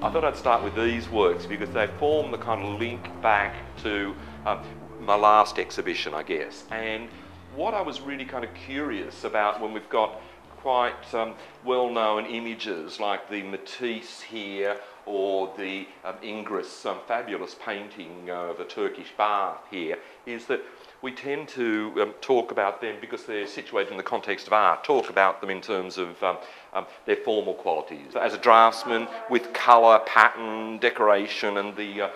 I thought I'd start with these works because they form the kind of link back to my last exhibition, I guess. And what I was really kind of curious about when we've got quite well-known images like the Matisse here or the Ingres fabulous painting of a Turkish bath here, is that we tend to talk about them because they're situated in the context of art, talk about them in terms of their formal qualities. As a draftsman, with colour, pattern, decoration and the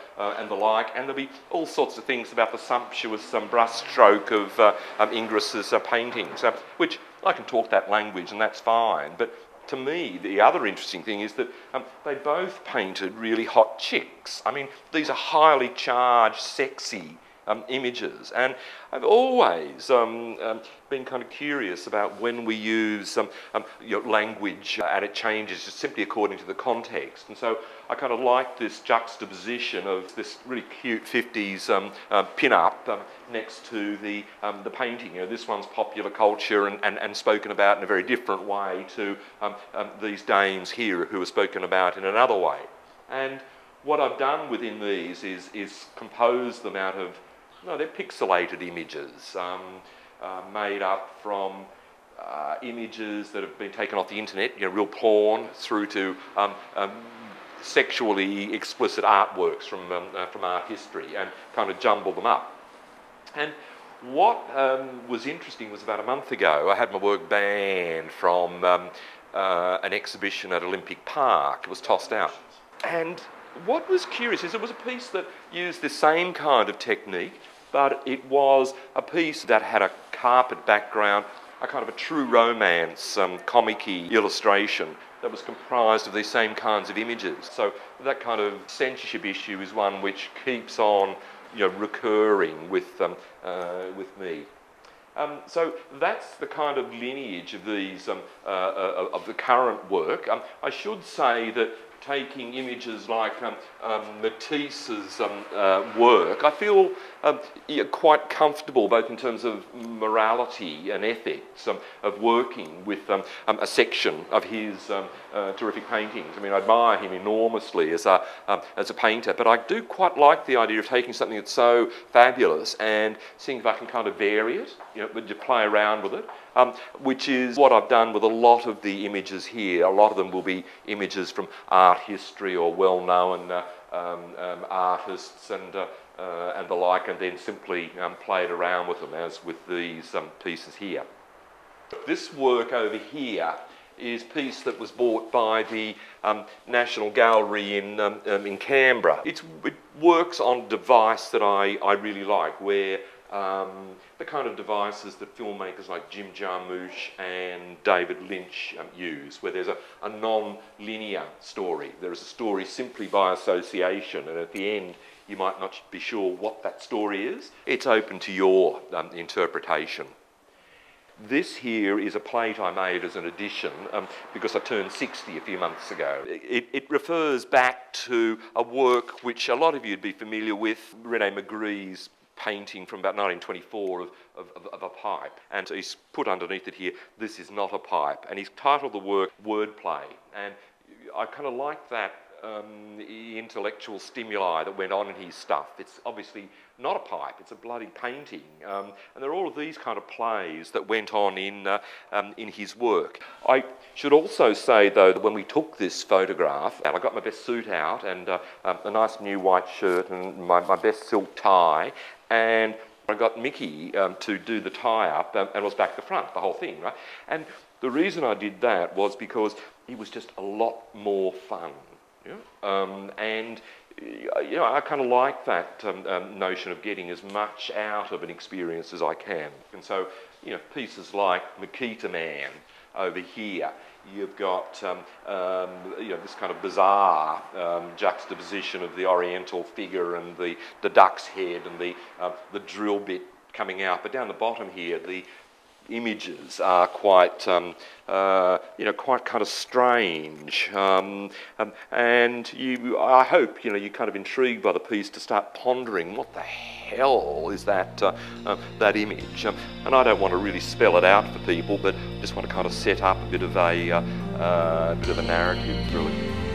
like, and there'll be all sorts of things about the sumptuous brushstroke of Ingres's paintings, which I can talk that language and that's fine, but to me, the other interesting thing is that they both painted really hot chicks. I mean, these are highly charged, sexy images, and I've always been kind of curious about when we use language and it changes just simply according to the context. And so I kind of like this juxtaposition of this really cute 50s pin-up next to the painting. You know, this one's popular culture and spoken about in a very different way to these dames here who are spoken about in another way. And what I've done within these is compose them out of, no, they're pixelated images made up from images that have been taken off the internet, you know, real porn, through to sexually explicit artworks from art history, and kind of jumbled them up. And what was interesting was about a month ago I had my work banned from an exhibition at Olympic Park. It was tossed out. And what was curious is it was a piece that used the same kind of technique, but it was a piece that had a carpet background, a kind of a true romance, comic-y illustration that was comprised of these same kinds of images. So that kind of censorship issue is one which keeps on, you know, recurring with me. So that's the kind of lineage of these of the current work. I should say that taking images like Matisse's work, I feel quite comfortable both in terms of morality and ethics of working with a section of his terrific paintings. I mean, I admire him enormously as a painter, but I do quite like the idea of taking something that's so fabulous and seeing if I can kind of vary it, you know, but you play around with it. Which is what I've done with a lot of the images here. A lot of them will be images from art history or well-known artists and the like, and then simply played around with them, as with these pieces here. This work over here is a piece that was bought by the National Gallery in Canberra. It works on a device that I really like, where the kind of devices that filmmakers like Jim Jarmusch and David Lynch use, where there's a non-linear story. There is a story simply by association, and at the end you might not be sure what that story is. It's open to your interpretation. This here is a plate I made as an addition because I turned 60 a few months ago. It refers back to a work which a lot of you would be familiar with, René Magrithe's painting from about 1924 of a pipe, and he's put underneath it here, "This is not a pipe," and he's titled the work Wordplay, and I kind of like that intellectual stimuli that went on in his stuff. It's obviously not a pipe, it's a bloody painting, and there are all of these kind of plays that went on in his work. I should also say though that when we took this photograph, I got my best suit out and a nice new white shirt and my best silk tie, and I got Mickey to do the tie-up and it was back to front, the whole thing, right? And the reason I did that was because it was just a lot more fun. Yeah? And you know, I kind of like that notion of getting as much out of an experience as I can. And so, you know, pieces like Makita Man over here, you've got you know, this kind of bizarre juxtaposition of the oriental figure and the duck's head and the drill bit coming out. But down the bottom here, the images are quite, you know, quite kind of strange, and I hope, you know, you're kind of intrigued by the piece to start pondering what the hell is that that image, and I don't want to really spell it out for people, but just want to kind of set up a bit of a narrative through it.